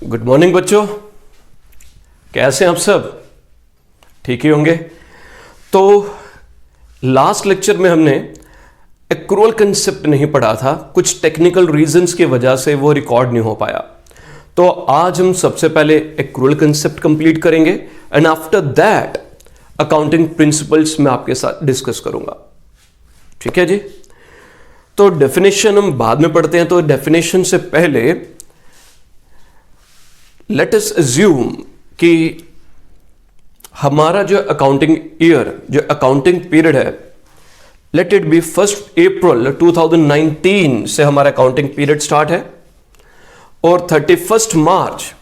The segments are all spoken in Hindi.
गुड मॉर्निंग बच्चों, कैसे हैं आप सब? ठीक ही होंगे। तो लास्ट लेक्चर में हमने एक्रूअल कंसेप्ट नहीं पढ़ा था, कुछ टेक्निकल रीजंस की वजह से वो रिकॉर्ड नहीं हो पाया। तो आज हम सबसे पहले एक्रूअल कंसेप्ट कंप्लीट करेंगे and after that accounting principles मैं आपके साथ डिस्कस करूंगा। ठीक है जी। तो डेफिनेशन हम बाद में पढ़ते हैं, तो डेफिनेशन से पहले लेट अस अज्यूम कि हमारा जो अकाउंटिंग ईयर, जो अकाउंटिंग पीरियड है, लेट इट बी 1 अप्रैल 2019 से हमारा अकाउंटिंग पीरियड स्टार्ट है और 31 मार्च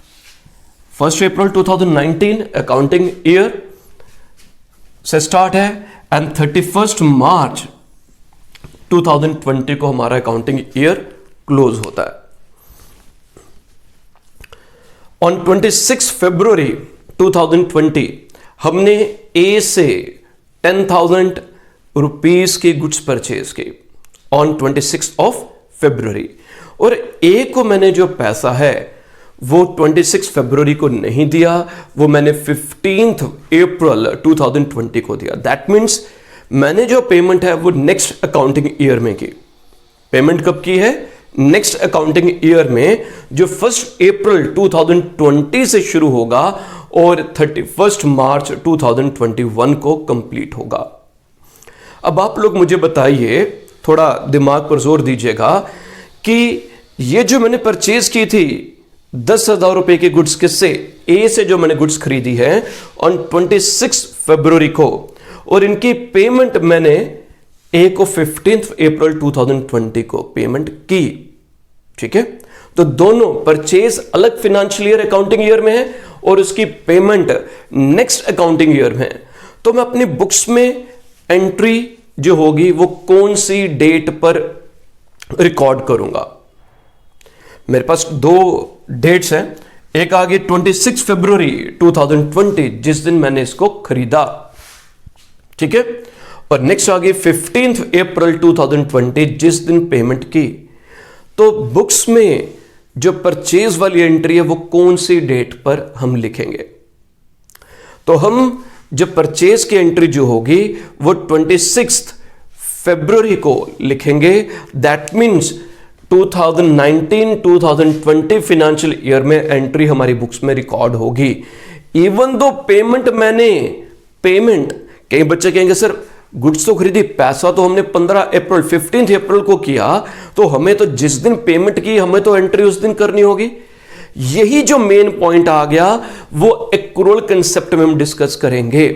1 अप्रैल 2019 अकाउंटिंग ईयर से स्टार्ट है एंड 31 मार्च 2020 को हमारा अकाउंटिंग ईयर क्लोज होता है। ऑन 26 फरवरी 2020 हमने ए से 10,000 रुपीज की गुड्स परचेज की ऑन 26 ऑफ फरवरी, और ए को मैंने जो पैसा है वो 26 फरवरी को नहीं दिया, वो मैंने 15 अप्रैल 2020 को दिया। दैट मीन्स मैंने जो पेमेंट है वो नेक्स्ट अकाउंटिंग ईयर में की। पेमेंट कब की है? नेक्स्ट अकाउंटिंग ईयर में, जो 1 अप्रैल 2020 से शुरू होगा और 31 मार्च 2021 को कंप्लीट होगा। अब आप लोग मुझे बताइए, थोड़ा दिमाग पर जोर दीजिएगा कि ये जो मैंने परचेज की थी 10,000 रुपए की गुड्स, किससे? ए से जो मैंने गुड्स खरीदी है ऑन 26 फरवरी को, और इनकी पेमेंट मैंने ए को 15 अप्रैल 2020 को पेमेंट की। ठीक है, तो दोनों परचेज अलग फाइनेंशियल ईयर अकाउंटिंग ईयर में है और उसकी पेमेंट नेक्स्ट अकाउंटिंग ईयर में है। तो मैं अपनी बुक्स में एंट्री जो होगी वो कौन सी डेट पर रिकॉर्ड करूंगा? मेरे पास दो डेट्स हैं, एक आ गई 26 फरवरी 2020 जिस दिन मैंने इसको खरीदा, ठीक है, और नेक्स्ट आ गई 15 अप्रैल 2020 जिस दिन पेमेंट की। तो बुक्स में जो परचेज वाली एंट्री है वो कौन सी डेट पर हम लिखेंगे? तो हम जब परचेज की एंट्री जो होगी वो 26 फरवरी को लिखेंगे। दैट मीन्स 2019-2020 फाइनेंशियल ईयर में एंट्री हमारी बुक्स में रिकॉर्ड होगी। इवन दो पेमेंट कई बच्चे कहेंगे सर गुड्स तो खरीदी, पैसा तो हमने 15 अप्रैल को किया, तो हमें तो जिस दिन पेमेंट की हमें तो एंट्री उस दिन करनी होगी। यही जो मेन पॉइंट आ गया वो एक्रूअल कंसेप्ट में हम डिस्कस करेंगे।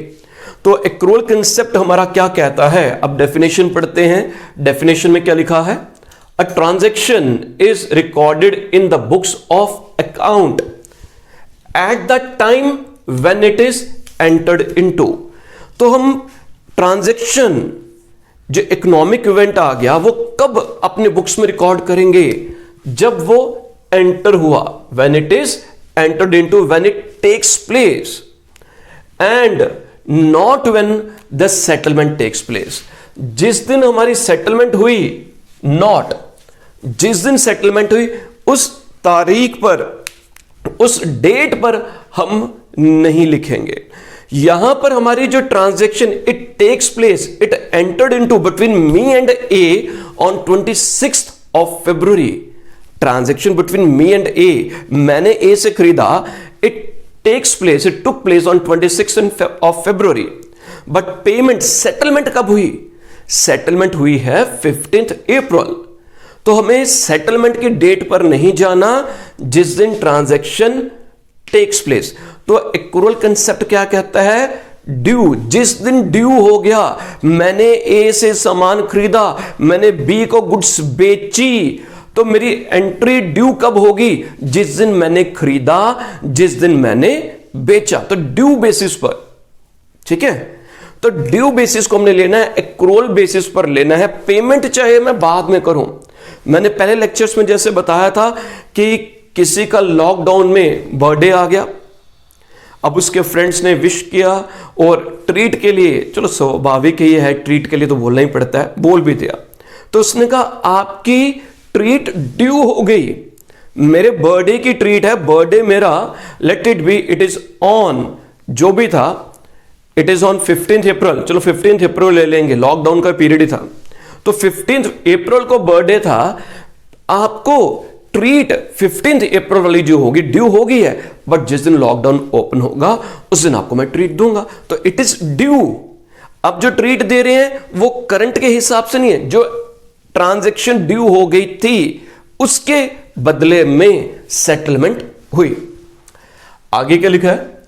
तो एक्रूअल कंसेप्ट हमारा क्या कहता है? अब डेफिनेशन पढ़ते हैं। डेफिनेशन में क्या लिखा है? A transaction is recorded in the books of account at the time when it is entered into. तो हम ट्रांजैक्शन जो इकोनॉमिक इवेंट आ गया वो कब अपने बुक्स में रिकॉर्ड करेंगे? जब वो एंटर हुआ, when it is entered into, when it takes place, and not when the settlement takes place. जिस दिन हमारी सेटलमेंट हुई, नॉट जिस दिन सेटलमेंट हुई उस तारीख पर, उस डेट पर हम नहीं लिखेंगे। यहां पर हमारी जो transaction it takes place, it entered into between me and A on 26 of February. Transaction between me and A, मैंने ए से खरीदा, it takes place, it took place on 26 of February. But payment, settlement कब हुई? सेटलमेंट हुई है 15 अप्रैल। तो हमें सेटलमेंट की डेट पर नहीं जाना जिस दिन ट्रांजैक्शन टेक्स प्लेस। तो एक्रूअल कंसेप्ट क्या कहता है? ड्यू। जिस दिन ड्यू हो गया, मैंने ए से सामान खरीदा, मैंने बी को गुड्स बेची, तो मेरी एंट्री ड्यू कब होगी? जिस दिन मैंने खरीदा, जिस दिन मैंने बेचा। तो ड्यू बेसिस पर, ठीक है। तो ड्यू बेसिस को हमने लेना है, एक्रूअल बेसिस पर लेना है। पेमेंट चाहे मैं बाद में करूं। मैंने पहले लेक्चर्स में जैसे बताया था कि किसी का लॉकडाउन में बर्थडे आ गया, अब उसके फ्रेंड्स ने विश किया और ट्रीट के लिए, चलो स्वाभाविक ही है, ट्रीट के लिए तो बोलना ही पड़ता है, बोल भी दिया। तो उसने कहा आपकी ट्रीट ड्यू हो गई, मेरे बर्थडे की ट्रीट है, बर्थडे मेरा let it be it is on, जो भी था इट इज ऑन 15 अप्रैल, चलो 15 अप्रैल ले लेंगे, लॉकडाउन का पीरियड ही था, तो 15 अप्रैल को बर्थडे था, आपको ट्रीट 15 अप्रैल वाली जो होगी ड्यू होगी है, बट जिस दिन लॉकडाउन ओपन होगा उस दिन आपको मैं ट्रीट दूंगा, तो इट इज ड्यू। अब जो ट्रीट दे रहे हैं वो करंट के हिसाब से नहीं है, जो ट्रांजैक्शन ड्यू हो गई थी उसके बदले में सेटलमेंट हुई। आगे क्या लिखा है,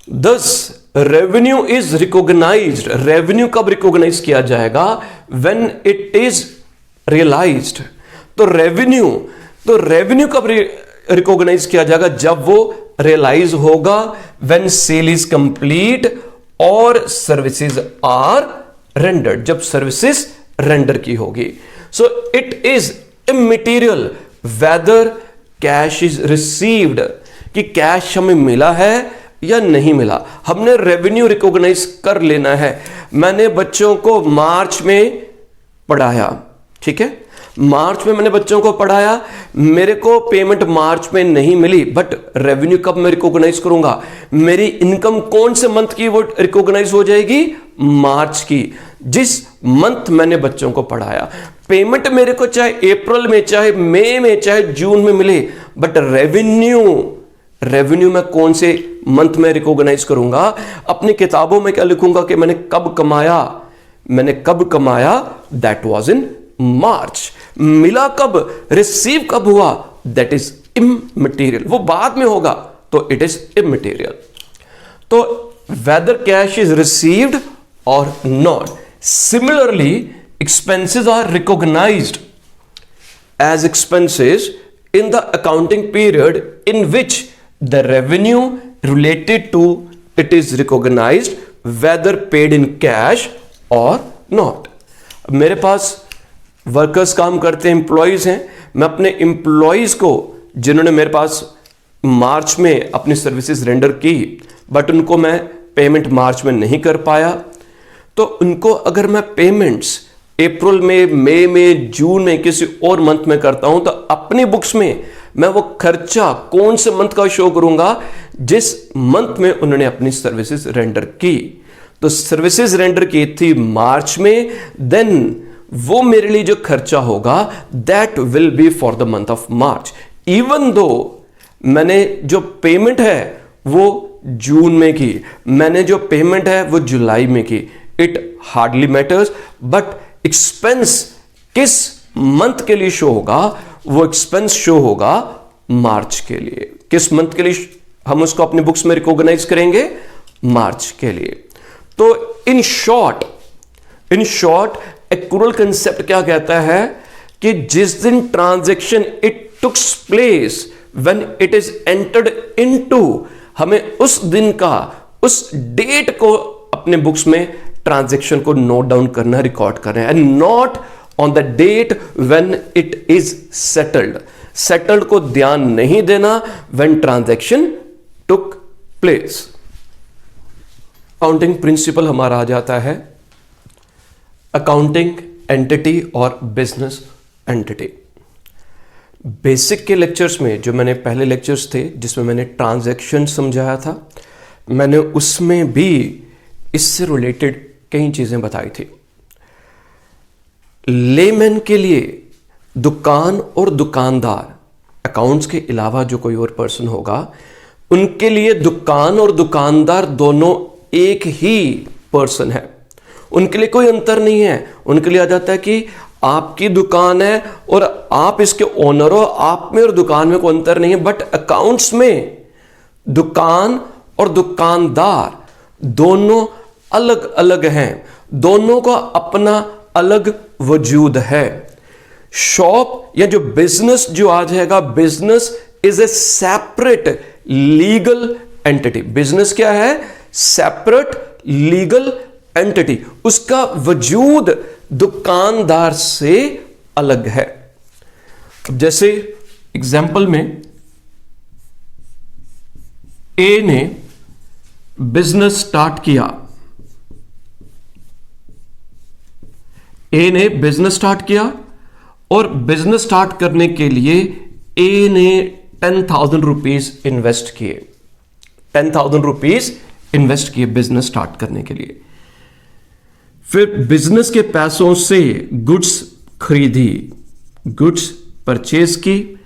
thus revenue is recognised, revenue कब रिकॉग्नाइज किया जाएगा, व्हेन इट इज रियलाइज्ड। तो रेवेन्यू कब रिकॉग्नाइज किया जाएगा, जब वो रियलाइज होगा, व्हेन सेल इज कंप्लीट और सर्विसेज आर रेंडर्ड, जब सर्विसेज रेंडर की होगी। So it is immaterial whether cash is received, कि कैश हमें मिला है या नहीं मिला, हमने रेवेन्यू रिकॉग्नाइज कर लेना है। मैंने बच्चों को मार्च में पढ़ाया, ठीक है, मार्च में मैंने बच्चों को पढ़ाया, मेरे को पेमेंट मार्च में नहीं मिली, बट रेवेन्यू कब मैं रिकॉग्नाइज करूंगा, मेरी इनकम कौन से मंथ की वो रिकॉग्नाइज हो जाएगी, मार्च की, जिस मंथ मैंने बच्चों को पढ़ाया। पेमेंट मेरे को चाहे अप्रैल में, चाहे मई में, चाहे जून में मिले, बट रेवेन्यू मैं कौन से मंथ में रिकॉग्नाइज करूंगा। अपनी किताबों में क्या लिखूंगा कि मैंने कब कमाया, दैट वाज इन मार्च। मिला कब, रिसीव कब हुआ, दैट इज इमैटेरियल, वो बाद में होगा, तो इट इज इमैटेरियल। तो वेदर कैश इज रिसीव्ड और not. Similarly expenses are recognized as expenses in the accounting period in which the revenue related to it is recognized whether paid in cash or not। मेरे पास वर्कर्स काम करते हैं, एम्प्लॉयज हैं, मैं अपने एम्प्लॉयज को जिन्होंने मेरे पास मार्च में अपनी सर्विसेज रेंडर की बट उनको मैं पेमेंट मार्च में नहीं कर पाया, तो उनको अगर मैं पेमेंट्स अप्रैल में, मई में, जून में, किसी और मंथ में करता हूं, तो अपनी बुक्स में मैं वो खर्चा कौन से मंथ का शो करूंगा, जिस मंथ में उन्होंने अपनी सर्विसेज रेंडर की। तो सर्विसेज रेंडर की थी मार्च में, देन वो मेरे लिए जो खर्चा होगा that will be for the month of March, even though मैंने जो पेमेंट है वो जून में की, मैंने जो पेमेंट है वो जुलाई में की, it hardly matters, but expense किस मंथ के लिए शो होगा, वो एक्सपेंस शो होगा मार्च के लिए। किस मंथ के लिए हम उसको अपने बुक्स में रिकॉग्नाइज करेंगे, मार्च के लिए। तो इन शॉर्ट एक्रूअल कंसेप्ट क्या कहता है कि जिस दिन transaction it takes place when it is entered into, हमें उस दिन का, उस डेट को अपने बुक्स में ट्रांजैक्शन को नोट डाउन करना, रिकॉर्ड करना है, and not on the date when it is settled. Settled को ध्यान नहीं देना when transaction took place. Accounting principle हमारा आ जाता है अकाउंटिंग एंटिटी और बिजनेस एंटिटी। बेसिक के लेक्चर्स में, जो मैंने पहले लेक्चर्स थे जिसमें मैंने ट्रांजैक्शन समझाया था, मैंने उसमें भी इससे रिलेटेड कई चीजें बताई थी। लेमैन के लिए दुकान और दुकानदार, अकाउंट्स के अलावा जो कोई और पर्सन होगा, उनके लिए दुकान और दुकानदार दोनों एक ही पर्सन है, उनके लिए कोई अंतर नहीं है। उनके लिए आ जाता है कि आपकी दुकान है और आप इसके ओनर हो, आप में और दुकान में कोई अंतर नहीं है। बट अकाउंट्स में दुकान और दुकानदार दोनों अलग अलग हैं, दोनों का अपना अलग वजूद है। शॉप या जो बिजनेस जो आ जाएगा, business is a separate legal entity. Business क्या है? सेपरेट लीगल एंटिटी, उसका वजूद दुकानदार से अलग है। अब जैसे एग्जाम्पल में ए ने बिजनेस स्टार्ट किया, ए ने बिजनेस स्टार्ट किया और बिजनेस स्टार्ट करने के लिए ए ने 10,000 रुपीज इन्वेस्ट किए, 10,000 रुपीज इन्वेस्ट किए बिजनेस स्टार्ट करने के लिए। फिर बिजनेस के पैसों से गुड्स खरीदी, गुड्स परचेज की,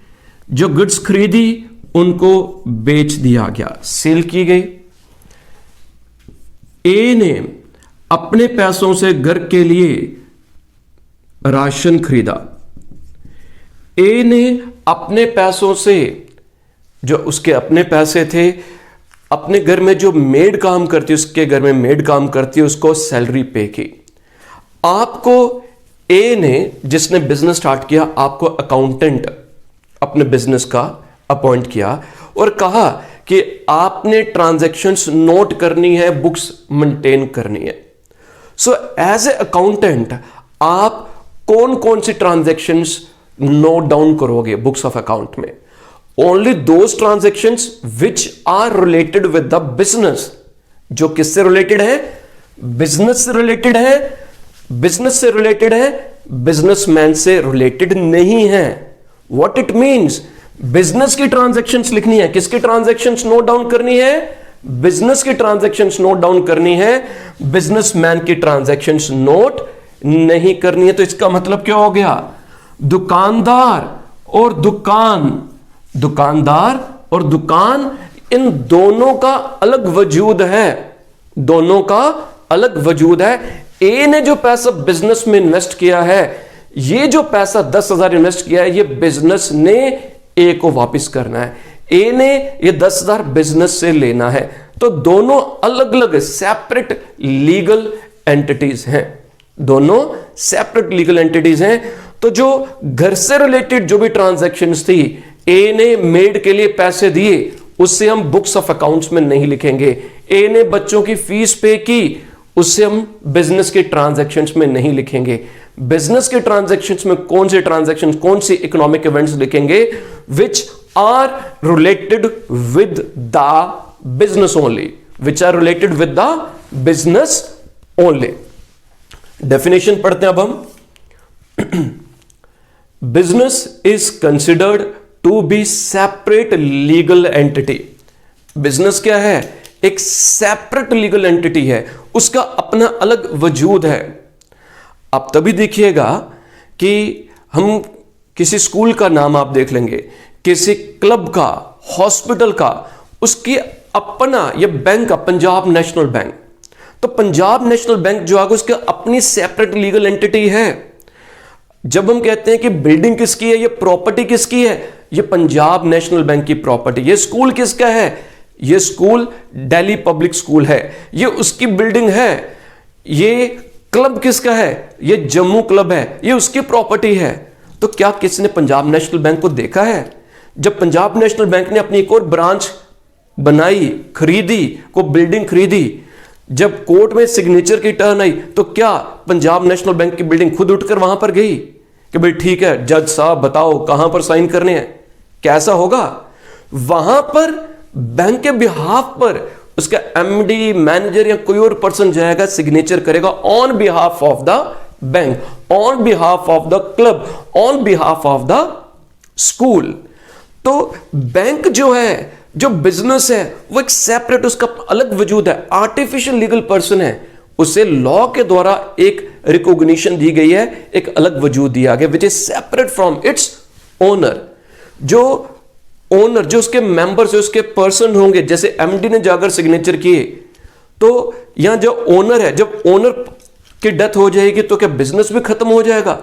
जो गुड्स खरीदी उनको बेच दिया गया, सेल की गई। ए ने अपने पैसों से घर के लिए राशन खरीदा, ए ने अपने पैसों से, जो उसके अपने पैसे थे, अपने घर में जो मेड काम करती है, उसके घर में मेड काम करती है, उसको सैलरी पे की। आपको ए ने, जिसने बिजनेस स्टार्ट किया, आपको अकाउंटेंट अपने बिजनेस का अपॉइंट किया और कहा कि आपने ट्रांजैक्शंस नोट करनी है, बुक्स मेंटेन करनी है। सो एज ए अकाउंटेंट आप कौन कौन सी ट्रांजैक्शंस नोट डाउन करोगे बुक्स ऑफ अकाउंट में? Only those transactions which are related with the business, जो किससे रिलेटेड है? बिजनेस से रिलेटेड है, बिजनेस से रिलेटेड है, बिजनेसमैन से रिलेटेड नहीं है। व्हाट इट मींस, बिजनेस की ट्रांजैक्शंस लिखनी है, किसकी ट्रांजैक्शंस नोट डाउन करनी है? बिजनेस की ट्रांजैक्शंस नोट डाउन करनी है, बिजनेसमैन की ट्रांजैक्शंस नोट नहीं करनी है। तो इसका मतलब क्या हो गया? दुकानदार और दुकान, दुकानदार और दुकान, इन दोनों का अलग वजूद है, दोनों का अलग वजूद है। ए ने जो पैसा बिजनेस में इन्वेस्ट किया है, ये जो पैसा 10,000 इन्वेस्ट किया है, ये बिजनेस ने ए को वापस करना है, ए ने ये 10,000 बिजनेस से लेना है। तो दोनों अलग अलग सेपरेट लीगल एंटिटीज हैं, दोनों सेपरेट लीगल एंटिटीज हैं। तो जो घर से रिलेटेड जो भी ट्रांजैक्शंस थी, ए ने मेड के लिए पैसे दिए, उससे हम बुक्स ऑफ अकाउंट्स में नहीं लिखेंगे। ए ने बच्चों की फीस पे की, उससे हम बिजनेस के ट्रांजैक्शंस में नहीं लिखेंगे। बिजनेस के ट्रांजैक्शंस में कौन से ट्रांजैक्शंस, कौन सी इकोनॉमिक इवेंट्स लिखेंगे? Which are related with the business only, which are related with the business only. Definition पढ़ते हैं अब हम। Business is considered to be separate legal entity. Business क्या है? एक सेपरेट लीगल एंटिटी है, उसका अपना अलग वजूद है। आप तभी देखिएगा कि हम किसी स्कूल का नाम आप देख लेंगे, किसी क्लब का, हॉस्पिटल का, उसकी अपना, ये बैंक का पंजाब नेशनल बैंक, तो पंजाब नेशनल बैंक जो आगे उसकी अपनी सेपरेट लीगल एंटिटी है। जब हम कहते हैं कि बिल्डिंग किसकी है, ये प्रॉपर्टी किसकी है, ये पंजाब नेशनल बैंक की प्रॉपर्टी। ये स्कूल किसका है, ये स्कूल दिल्ली पब्लिक स्कूल है, ये उसकी बिल्डिंग है। ये क्लब किसका है, ये जम्मू क्लब है, ये उसकी प्रॉपर्टी है। तो क्या किसी ने पंजाब नेशनल बैंक को देखा है? जब पंजाब नेशनल बैंक ने अपनी एक और ब्रांच बनाई, खरीदी, को बिल्डिंग खरीदी, जब कोर्ट में सिग्नेचर की टर्न आई, तो क्या पंजाब नेशनल बैंक की बिल्डिंग खुद उठकर वहां पर गई कि भाई ठीक है जज साहब बताओ कहां पर साइन करने हैं? कैसा होगा? वहां पर बैंक के बिहाफ पर उसका एमडी, मैनेजर या कोई और पर्सन जाएगा, सिग्नेचर करेगा on behalf of the bank, on behalf of the club, on behalf of the school. तो बैंक जो है, जो बिजनेस है, वो एक सेपरेट, उसका अलग वजूद है, आर्टिफिशियल लीगल पर्सन है, उसे लॉ के द्वारा एक रिकॉग्निशन दी गई है, एक अलग वजूद दिया गया, which is separate from its owner. जो ओनर, जो उसके मेंबर्स, जो उसके पर्सन होंगे, जैसे एमडी ने जाकर सिग्नेचर किए, तो यहां जो ओनर है, जब ओनर की डेथ हो जाएगी तो क्या बिजनेस भी खत्म हो जाएगा?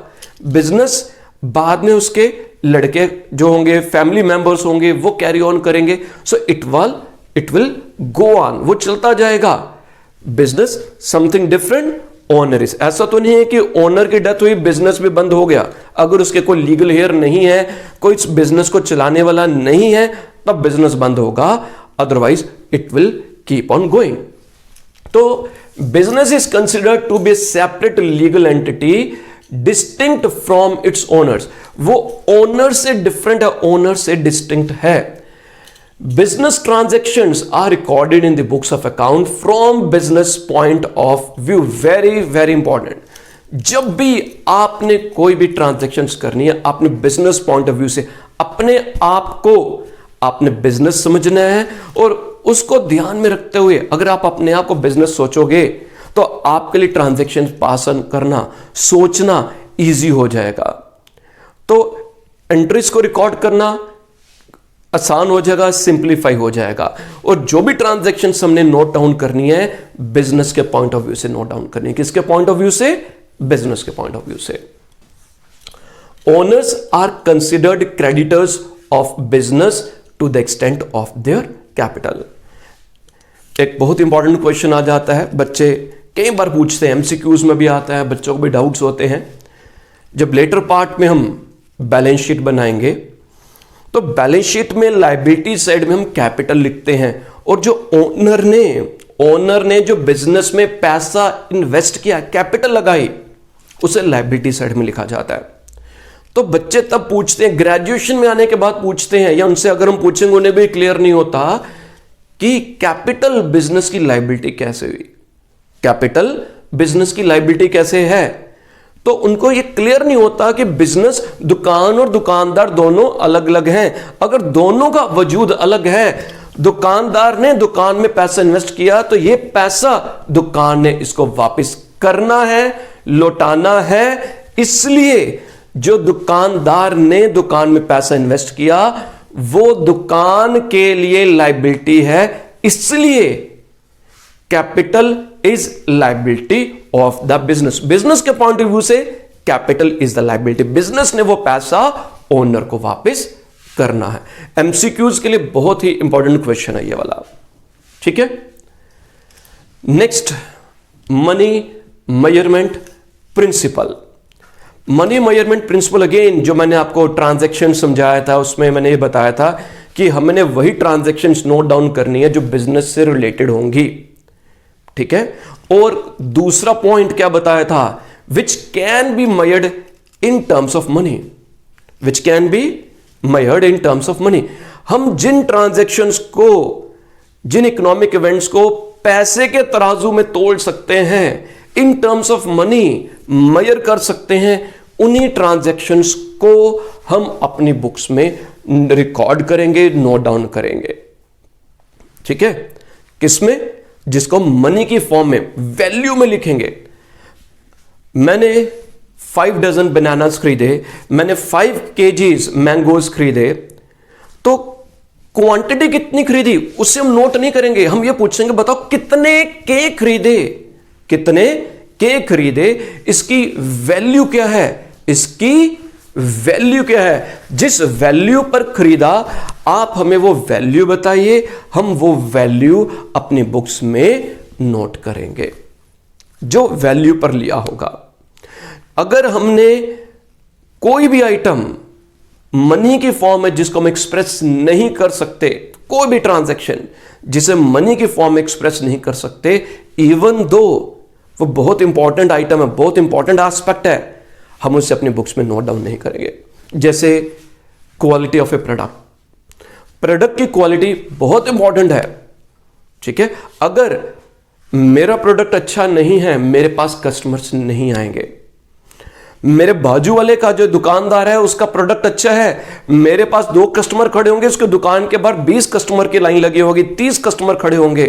बिजनेस बाद में उसके लड़के जो होंगे, फैमिली मेंबर्स होंगे, वो कैरी ऑन करेंगे। So it will go on, वो चलता जाएगा। Business something different, owner is, ऐसा तो नहीं है कि ओनर की डेथ हुई बिजनेस भी बंद हो गया। अगर उसके कोई लीगल हेयर नहीं है, कोई इस बिजनेस को चलाने वाला नहीं है, तब बिजनेस बंद होगा, otherwise it will keep on going. तो business is considered to be separate legal entity distinct from its owners. वो ओनर से डिफरेंट है, ओनर से डिस्टिंक्ट है। Business transactions are recorded in the books of account from business point of view. Very, very important. जब भी आपने कोई भी ट्रांजैक्शंस करनी है, आपने बिजनेस पॉइंट ऑफ व्यू से अपने आप को, आपने बिजनेस समझना है और उसको ध्यान में रखते हुए अगर आप अपने आप को बिजनेस सोचोगे तो आपके लिए ट्रांजैक्शन पास करना, सोचना इजी हो जाएगा। तो एंट्रीज को रिकॉर्ड करना आसान हो जाएगा, सिंप्लीफाई हो जाएगा। और जो भी ट्रांजैक्शन हमने नोट डाउन करनी है बिजनेस के पॉइंट ऑफ व्यू से नोट डाउन करनी है। किसके पॉइंट ऑफ व्यू से? बिजनेस के पॉइंट ऑफ व्यू से। Owners are considered creditors of business to the extent of their capital. एक बहुत इंपॉर्टेंट क्वेश्चन आ जाता है, बच्चे कई बार पूछते हैं, एमसीक्यूज में भी आता है, बच्चों को भी डाउट्स होते हैं। जब लेटर पार्ट में हम बैलेंस शीट बनाएंगे तो बैलेंस शीट में लायबिलिटी साइड में हम कैपिटल लिखते हैं, और जो ओनर ने जो बिजनेस में पैसा इन्वेस्ट किया, कैपिटल लगाई, उसे लायबिलिटी साइड में लिखा जाता है। तो बच्चे तब पूछते हैं, ग्रेजुएशन में आने के बाद पूछते हैं, या उनसे अगर हम पूछेंगे उन्हें भी क्लियर नहीं होता कि कैपिटल बिजनेस की लायबिलिटी कैसे हुई, कैपिटल बिजनेस की लायबिलिटी कैसे है। तो उनको ये क्लियर नहीं होता कि बिजनेस, दुकान और दुकानदार दोनों अलग अलग हैं। अगर दोनों का वजूद अलग है, दुकानदार ने दुकान में पैसा इन्वेस्ट किया तो ये पैसा दुकान ने इसको वापस करना है, लौटाना है। इसलिए जो दुकानदार ने दुकान में पैसा इन्वेस्ट किया वो दुकान के लिए लायबिलिटी है, इसलिए capital is liability of the business. Business के पॉइंट ऑफ व्यू से capital is the liability, business ने वो पैसा ओनर को वापस करना है। एमसीक्यूज के लिए बहुत ही इंपॉर्टेंट क्वेश्चन है ये वाला, ठीक है। Next, money measurement principle. Money measurement principle again जो मैंने आपको ट्रांजैक्शन समझाया था उसमें मैंने ये बताया था कि हमने वही ट्रांजैक्शंस नोट डाउन करनी है जो बिजनेस से रिलेटेड होंगी, ठीक है। और दूसरा पॉइंट क्या बताया था, विच can be measured in terms of money, which can be measured in terms of money. हम जिन ट्रांजैक्शंस को, जिन इकोनॉमिक इवेंट्स को पैसे के तराजू में तोल सकते हैं, in terms of money measure कर सकते हैं, उन्हीं ट्रांजैक्शंस को हम अपनी बुक्स में रिकॉर्ड करेंगे, नोट डाउन करेंगे, ठीक है। किसमें? जिसको मनी की फॉर्म में, वैल्यू में लिखेंगे। मैंने 5 डजन बनानास खरीदे, मैंने 5 kgs मैंगोज खरीदे, तो क्वांटिटी कितनी खरीदी उससे हम नोट नहीं करेंगे। हम ये पूछेंगे बताओ कितने केक खरीदे, कितने केक खरीदे, इसकी वैल्यू क्या है, इसकी वैल्यू क्या है। जिस वैल्यू पर खरीदा आप हमें वो वैल्यू बताइए, हम वो वैल्यू अपनी बुक्स में नोट करेंगे जो वैल्यू पर लिया होगा। अगर हमने कोई भी आइटम मनी की फॉर्म में जिसको हम एक्सप्रेस नहीं कर सकते, कोई भी ट्रांजैक्शन जिसे मनी की फॉर्म में एक्सप्रेस नहीं कर सकते, इवन दो वो बहुत इंपॉर्टेंट आइटम है, बहुत इंपॉर्टेंट एस्पेक्ट है, हम उसे अपनी बुक्स में नोट डाउन नहीं करेंगे। जैसे quality of A product, product की क्वालिटी बहुत इंपॉर्टेंट है, ठीक है। अगर मेरा प्रोडक्ट अच्छा नहीं है, मेरे पास कस्टमर्स नहीं आएंगे। मेरे बाजू वाले का जो दुकानदार है उसका प्रोडक्ट अच्छा है, मेरे पास 2 कस्टमर खड़े होंगे, उसके दुकान के बाहर 20 कस्टमर की लाइन लगी होगी, 30 कस्टमर खड़े होंगे।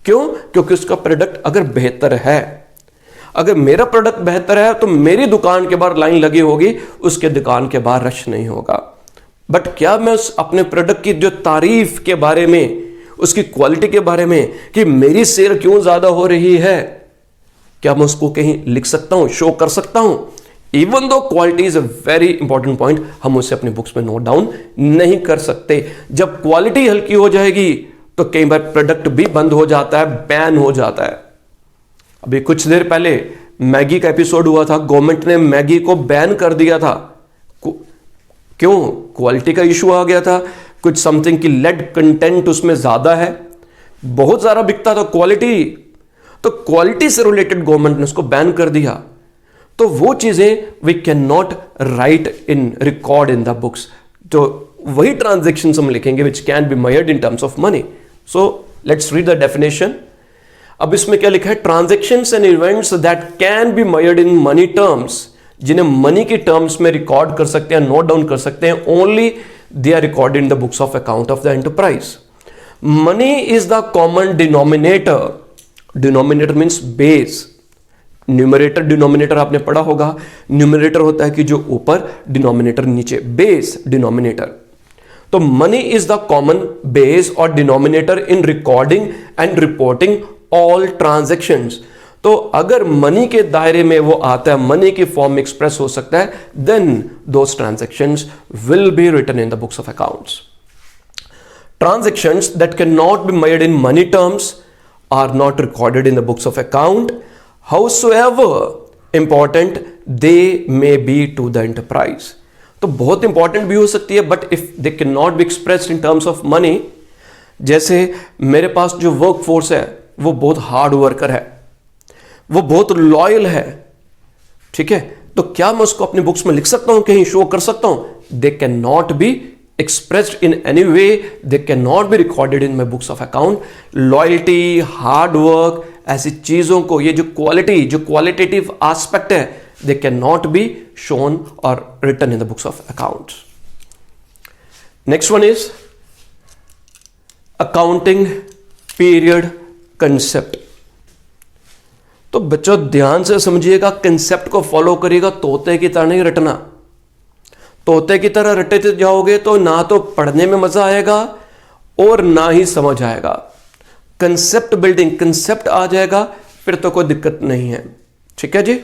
क्यों? क्योंकि उसका प्रोडक्ट अगर बेहतर है। अगर मेरा प्रोडक्ट बेहतर है तो मेरी दुकान के बाहर लाइन लगी होगी, उसके दुकान के बाहर रश नहीं होगा। बट क्या मैं उस अपने प्रोडक्ट की जो तारीफ के बारे में, उसकी क्वालिटी के बारे में कि मेरी सेल क्यों ज्यादा हो रही है, क्या मैं उसको कहीं लिख सकता हूं, शो कर सकता हूं? Even though quality is a very important point, हम उसे अपनी बुक्स में नोट डाउन नहीं कर सकते। जब क्वालिटी हल्की हो जाएगी तो कई बार प्रोडक्ट भी बंद हो जाता है, बैन हो जाता है। अभी कुछ देर पहले मैगी का एपिसोड हुआ था, गवर्नमेंट ने मैगी को बैन कर दिया था। क्यों? क्वालिटी का इशू आ गया था, कुछ समथिंग की लेड कंटेंट उसमें ज्यादा है, बहुत ज्यादा बिकता था क्वालिटी, तो क्वालिटी से रिलेटेड गवर्नमेंट ने उसको बैन कर दिया। तो वो चीजें we can not write in record in the books. तो वही ट्रांजैक्शंस हम लिखेंगे which can be measured in terms of money. So let's read the definition. अब इसमें क्या लिखा है, transactions and events that can be measured in money terms, जिन्हें मनी के टर्म्स में रिकॉर्ड कर सकते हैं, नोट डाउन कर सकते हैं, only they are recorded in the books of account of the enterprise. Money is the common denominator, denominator means base, numerator denominator आपने पढ़ा होगा, न्यूमरेटर होता है कि जो ऊपर, डिनोमिनेटर नीचे, बेस डिनोमिनेटर। तो money is the common base और denominator in recording and reporting all transactions. तो अगर मनी के दायरे में वो आता है, मनी की फॉर्म में एक्सप्रेस हो सकता है, then those transactions will be written in the books of accounts. Transactions that cannot be made in money terms are not recorded in the books of account, howsoever important they may be to the enterprise. तो बहुत इंपॉर्टेंट भी हो सकती है, but if they can not be expressed in terms of money. जैसे मेरे पास जो वर्क फोर्स है वो बहुत हार्ड वर्कर है, वो बहुत लॉयल है, ठीक है, तो क्या मैं उसको अपनी बुक्स में लिख सकता हूं, कहीं शो कर सकता हूं? They can not be expressed in any way, they cannot be recorded in my books of account. Loyalty, hard work, ऐसी चीजों को, ये जो क्वालिटी, जो क्वालिटेटिव एस्पेक्ट है, they cannot be shown or written in the books of accounts. Next one is accounting period concept. तो बच्चों ध्यान से समझिएगा, कंसेप्ट को फॉलो करिएगा, तोते की तरह नहीं रटना। तोते की तरह रटते जाओगे तो ना तो पढ़ने में मजा आएगा और ना ही समझ आएगा। कंसेप्ट बिल्डिंग, कंसेप्ट आ जाएगा फिर तो कोई दिक्कत नहीं है, ठीक है जी।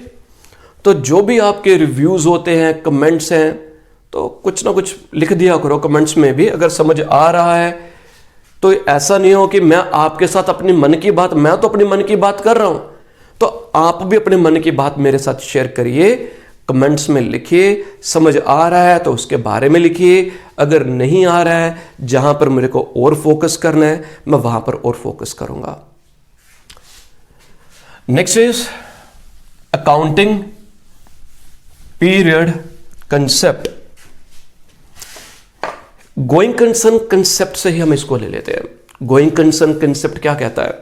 तो जो भी आपके रिव्यूज होते हैं, कमेंट्स हैं, तो कुछ ना कुछ लिख दिया करो कमेंट्स में भी, अगर समझ आ रहा है तो। ऐसा नहीं हो कि मैं आपके साथ अपनी मन की बात, मैं तो अपनी मन की बात कर रहा हूं, तो आप भी अपने मन की बात मेरे साथ शेयर करिए, कमेंट्स में लिखिए। समझ आ रहा है तो उसके बारे में लिखिए, अगर नहीं आ रहा है, जहां पर मेरे को और फोकस करना है, मैं वहां पर और फोकस करूंगा। Next is accounting period concept. Going concern concept से ही हम इसको ले लेते हैं। गोइंग कंसर्न कंसेप्ट क्या कहता है?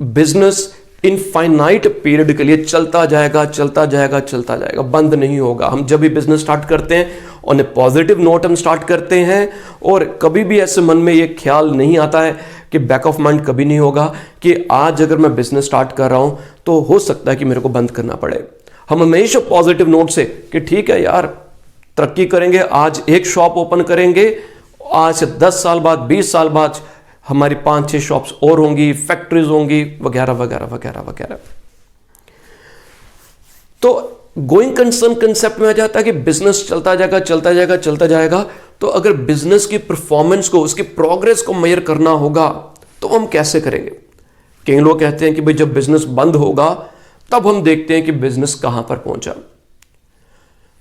बिजनेस इनफाइनाइट पीरियड के लिए चलता जाएगा, चलता जाएगा, चलता जाएगा, बंद नहीं होगा। हम जब भी बिजनेस स्टार्ट करते हैं ऑन ए पॉजिटिव नोट हम स्टार्ट करते हैं, और कभी भी ऐसे मन में ये ख्याल नहीं आता है कि बैक ऑफ माइंड कभी नहीं होगा कि आज अगर मैं बिजनेस स्टार्ट कर रहा हूं तो हो सकता है कि मेरे को बंद करना पड़े। हम हमेशा पॉजिटिव नोट से कि ठीक है यार, तरक्की करेंगे, आज एक शॉप ओपन करेंगे, आज से 10 साल बाद, 20 साल बाद हमारी 5-6 शॉप्स और होंगी, फैक्ट्रीज होंगी, वगैरह वगैरह वगैरह वगैरह। तो गोइंग कंसर्न कंसेप्ट में आ जाता है कि बिजनेस चलता जाएगा, चलता जाएगा, चलता जाएगा। तो अगर बिजनेस की परफॉर्मेंस को, उसकी प्रोग्रेस को मेजर करना होगा तो हम कैसे करेंगे? कई लोग कहते हैं कि भाई जब बिजनेस बंद होगा तब हम देखते हैं कि बिजनेस कहां पर पहुंचा।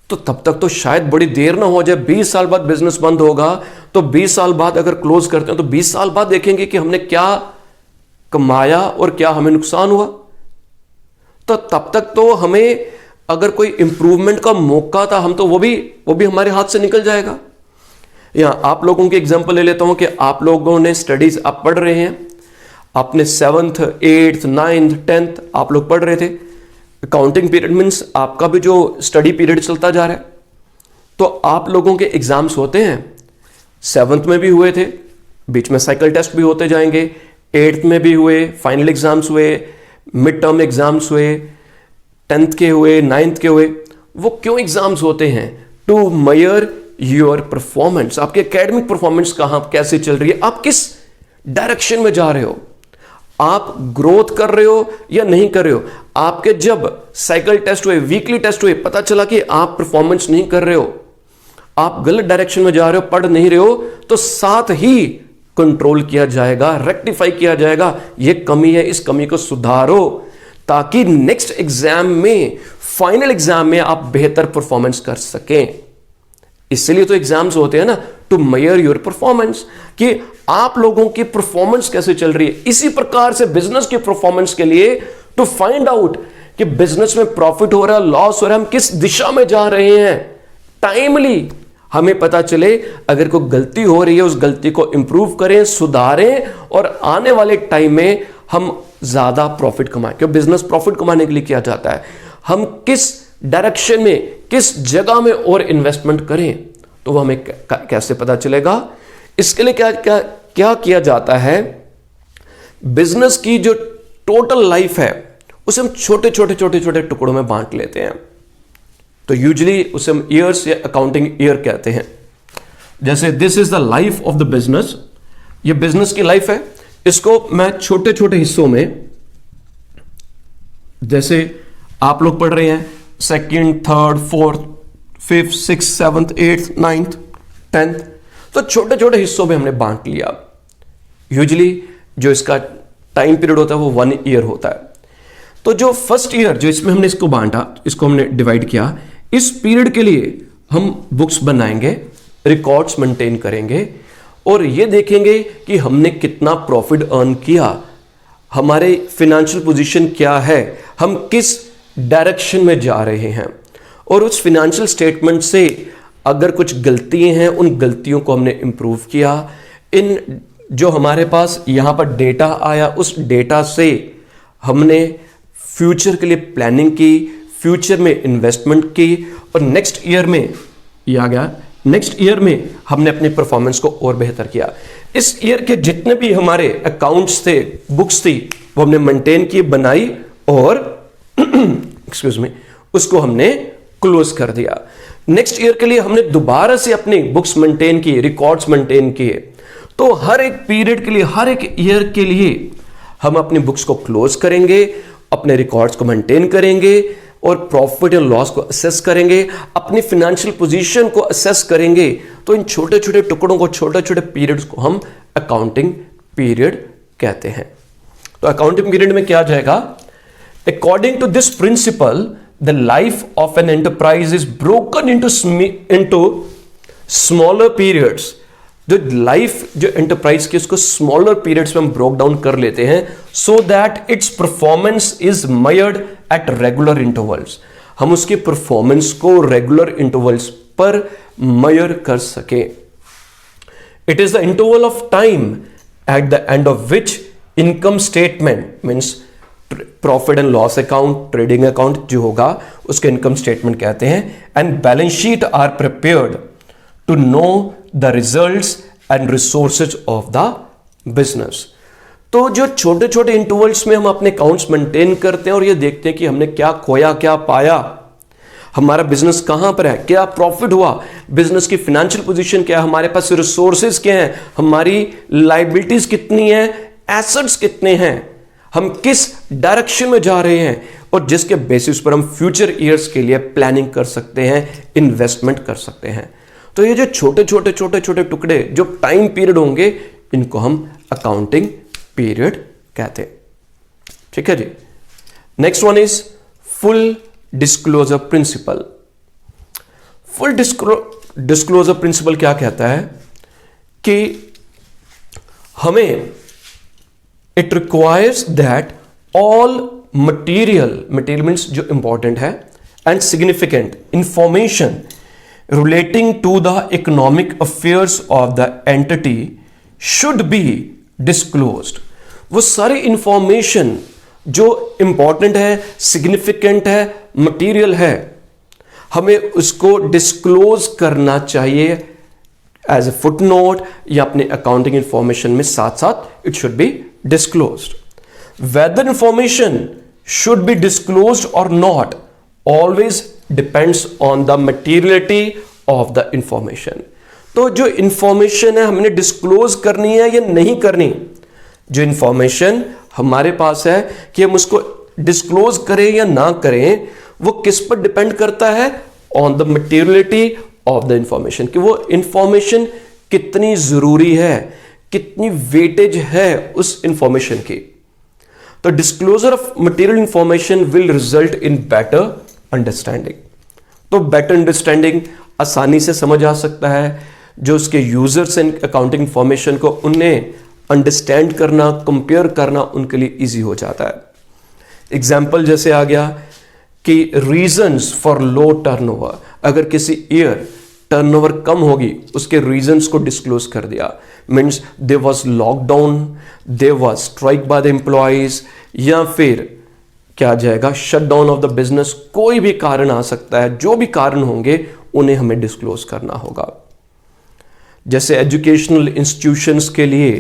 तो तब तक तो शायद बड़ी देर ना हो जाए, 20 साल बाद बिजनेस बंद होगा, तो 20 साल बाद अगर क्लोज करते हैं तो 20 साल बाद देखेंगे कि हमने क्या कमाया और क्या हमें नुकसान हुआ। तो तब तक तो हमें अगर कोई इंप्रूवमेंट का मौका था, हम तो वो भी हमारे हाथ से निकल जाएगा। यहां आप लोगों की एग्जांपल ले लेता हूं कि आप लोगों ने स्टडीज आप पढ़ रहे हैं, आपने 7th 8th 9th 10th आप लोग पढ़ रहे थे। अकाउंटिंग पीरियड मीन्स आपका भी जो स्टडी पीरियड चलता जा रहा है, तो आप लोगों के एग्जाम्स होते हैं। 7th में भी हुए थे, बीच में साइकिल टेस्ट भी होते जाएंगे, 8th में भी हुए, फाइनल एग्जाम्स हुए, मिड टर्म एग्जाम्स हुए, 10th के हुए, 9th के हुए। वो क्यों एग्जाम्स होते हैं? टू मेजर योर परफॉर्मेंस, आपकी एकेडमिक परफॉर्मेंस कहां कैसे चल रही है, आप किस डायरेक्शन में जा रहे हो, आप ग्रोथ कर रहे हो या नहीं कर रहे हो। आपके जब साइकिल टेस्ट हुए, वीकली टेस्ट हुए, पता चला कि आप परफॉर्मेंस नहीं कर रहे हो, आप गलत डायरेक्शन में जा रहे हो, पढ़ नहीं रहे हो, तो साथ ही कंट्रोल किया जाएगा, रेक्टिफाई किया जाएगा, ये कमी है, इस कमी को सुधारो, ताकि नेक्स्ट एग्जाम में, फाइनल एग्जाम में आप बेहतर परफॉर्मेंस कर सकें। इसलिए तो एग्जाम्स होते हैं ना, टू मेजर योर परफॉर्मेंस, कि आप लोगों की परफॉर्मेंस कैसे चल रही है। इसी प्रकार से बिजनेस की परफॉर्मेंस के लिए टू फाइंड आउट कि बिजनेस में प्रॉफिट हो रहा है, लॉस हो रहा है, हम किस दिशा में जा रहे हैं, टाइमली हमें पता चले। अगर कोई गलती हो रही है, उस गलती को इंप्रूव करें, सुधारें, और आने वाले टाइम में हम ज्यादा प्रॉफिट कमाएं, क्योंकि बिजनेस प्रॉफिट कमाने के लिए किया जाता है। हम किस डायरेक्शन में, किस जगह में और इन्वेस्टमेंट करें, तो वो हमें कैसे पता चलेगा? इसके लिए क्या क्या क्या किया जाता है? बिजनेस की जो टोटल लाइफ है उसे हम छोटे छोटे छोटे छोटे टुकड़ों में बांट लेते हैं। तो यूजुअली उसे हम ईयर्स या अकाउंटिंग ईयर कहते हैं। जैसे this is the life of the business, ये बिजनेस की लाइफ है, इसको मैं छोटे छोटे हिस्सों में, जैसे आप लोग पढ़ रहे हैं second, third, fourth, fifth, six, seventh, eighth, ninth, tenth, तो छोटे छोटे हिस्सों में हमने बांट लिया। यूजुअली जो इसका टाइम पीरियड होता है वो 1 ईयर होता है। तो जो फर्स्ट ईयर जो इसमें हमने इसको बांटा, इसको हमने डिवाइड किया, इस पीरियड के लिए हम बुक्स बनाएंगे, रिकॉर्ड्स मेंटेन करेंगे और ये देखेंगे कि हमने कितना प्रॉफिट अर्न किया, हमारे फाइनेंशियल पोजीशन क्या है, हम किस डायरेक्शन में जा रहे हैं, और उस फाइनेंशियल स्टेटमेंट से अगर कुछ गलतियां हैं उन गलतियों को हमने इंप्रूव किया। इन जो हमारे पास यहां पर डेटा आया, उस डेटा से हमने फ्यूचर के लिए प्लानिंग की, फ्यूचर में इन्वेस्टमेंट की, और नेक्स्ट ईयर में ये आ गया, नेक्स्ट ईयर में हमने अपनी परफॉर्मेंस को और बेहतर किया। इस ईयर के जितने भी हमारे अकाउंट्स थे, बुक्स थी, वो हमने मेंटेन की, बनाई और एक्सक्यूज मी, उसको हमने क्लोज कर दिया। नेक्स्ट ईयर के लिए हमने दोबारा से अपनी बुक्स मेंटेन की, रिकॉर्ड्स मेंटेन किए। तो हर एक पीरियड के लिए, हर एक ईयर के लिए हम अपनी बुक्स को क्लोज करेंगे, अपने रिकॉर्ड्स को मेंटेन करेंगे और प्रॉफिट एंड लॉस को असेस करेंगे, अपनी फाइनेंशियल पोजीशन को असेस करेंगे। तो इन छोटे छोटे टुकड़ों को, छोटे छोटे पीरियड्स को हम अकाउंटिंग पीरियड कहते हैं। तो अकाउंटिंग पीरियड में क्या आ जाएगा? According to this principle the life of an enterprise is broken into smaller periods. जो लाइफ जो एंटरप्राइज की, उसको स्मॉलर पीरियड्स में हम ब्रोक डाउन कर लेते हैं, so that it's performance is measured at regular intervals. हम उसकी परफॉर्मेंस को रेगुलर इंटरवल्स पर मेजर कर सके। It is the interval of time at the end of which income statement means profit and loss account, trading account जो होगा उसके इनकम स्टेटमेंट कहते हैं, and balance sheet are prepared to know the results and resources of the business. तो जो छोटे छोटे इंटरवल्स में हम अपने अकाउंट्स मेंटेन करते हैं और ये देखते हैं कि हमने क्या खोया, क्या पाया, हमारा बिजनेस कहां पर है, क्या प्रॉफिट हुआ, बिजनेस की फाइनेंशियल पोजीशन क्या है, हमारे पास रिसोर्सेज क्या हैं, हमारी लायबिलिटीज कितनी है, एसेट्स कितने हैं, हम किस डायरेक्शन में जा रहे हैं, और जिसके बेसिस पर हम फ्यूचर ईयर्स के लिए प्लानिंग कर सकते हैं, इन्वेस्टमेंट कर सकते हैं। तो ये जो छोटे छोटे छोटे छोटे टुकड़े जो टाइम पीरियड होंगे, इनको हम अकाउंटिंग पीरियड कहते हैं। ठीक है जी। Next one is full disclosure principle. Full disclosure principle क्या कहता है कि हमें it requires that all material means जो इंपॉर्टेंट है and significant information relating to the economic affairs of the entity should be disclosed। वो सारी इंफॉर्मेशन जो इंपॉर्टेंट है, सिग्निफिकेंट है, मटेरियल है, हमें उसको डिस्क्लोज करना चाहिए एज ए फुट नोट या अपने अकाउंटिंग इंफॉर्मेशन में साथ साथ it should be disclosed. Whether information should be disclosed और not always depends on the materiality of the information. तो जो इंफॉर्मेशन है हमने डिस्क्लोज करनी है या नहीं करनी, जो इंफॉर्मेशन हमारे पास है कि हम उसको डिस्क्लोज करें या ना करें, वो किस पर डिपेंड करता है? On the materiality of the information, कि वो इंफॉर्मेशन कितनी जरूरी है, कितनी वेटेज है उस इंफॉर्मेशन की। तो disclosure of material information will result in better understanding. तो बेटर अंडरस्टैंडिंग आसानी से समझ आ सकता है, जो उसके यूजर्स इन अकाउंटिंग इंफॉर्मेशन को उन्हें अंडरस्टैंड करना, कंपेयर करना उनके लिए इजी हो जाता है। एग्जाम्पल जैसे आ गया कि रीजंस फॉर लो टर्नओवर, अगर किसी ईयर टर्नओवर कम होगी उसके रीजंस को डिस्क्लोज कर दिया। Means there was lockdown, there was strike by the employees, या फिर क्या जाएगा shut down of the business, कोई भी कारण आ सकता है, जो भी कारण होंगे उन्हें हमें डिस्क्लोज करना होगा। जैसे एजुकेशनल इंस्टीट्यूशंस के लिए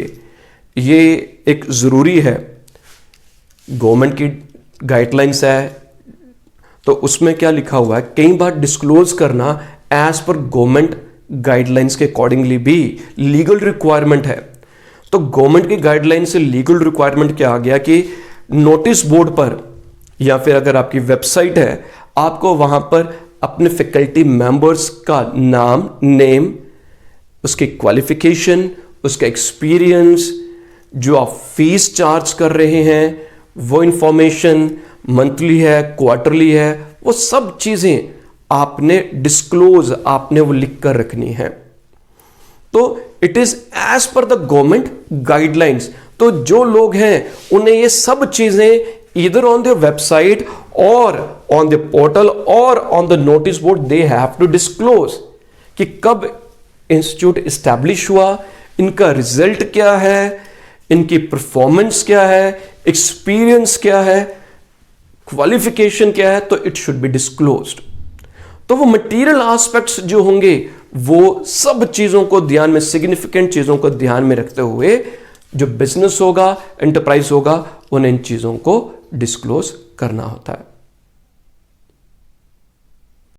ये एक ज़रूरी है, गवर्नमेंट की गाइडलाइंस है, तो उसमें क्या लिखा हुआ है, कई बार डिस्क्लोज करना एज पर गवर्नमेंट गाइडलाइंस के अकॉर्डिंगली भी लीगल रिक्वायरमेंट है। तो गवर्नमेंट की गाइडलाइन से लीगल रिक्वायरमेंट क्या आ गया कि नोटिस बोर्ड पर या फिर अगर आपकी वेबसाइट है, आपको वहां पर अपने फैकल्टी मेंबर्स का नाम, नेम, उसकी क्वालिफिकेशन, उसका एक्सपीरियंस, जो आप फीस चार्ज कर रहे हैं वो इंफॉर्मेशन, मंथली है, क्वार्टरली है, वो सब चीजें आपने डिस्क्लोज, आपने वो लिख कर रखनी है। तो it is as per the government guidelines. तो जो लोग हैं उन्हें ये सब चीजें इधर ऑन द वेबसाइट और ऑन द पोर्टल और on the notice board they have to disclose कि कब इंस्टीट्यूट इस्टेब्लिश हुआ, इनका रिजल्ट क्या है, इनकी परफॉर्मेंस क्या है, एक्सपीरियंस क्या है, क्वालिफिकेशन क्या है, तो इट शुड बी डिस्क्लोज्ड। तो वो मटेरियल एस्पेक्ट्स जो होंगे वो सब चीजों को ध्यान में, सिग्निफिकेंट चीजों को ध्यान में रखते हुए जो बिजनेस होगा, एंटरप्राइज होगा, उन्हें इन चीजों को डिस्क्लोज करना होता है।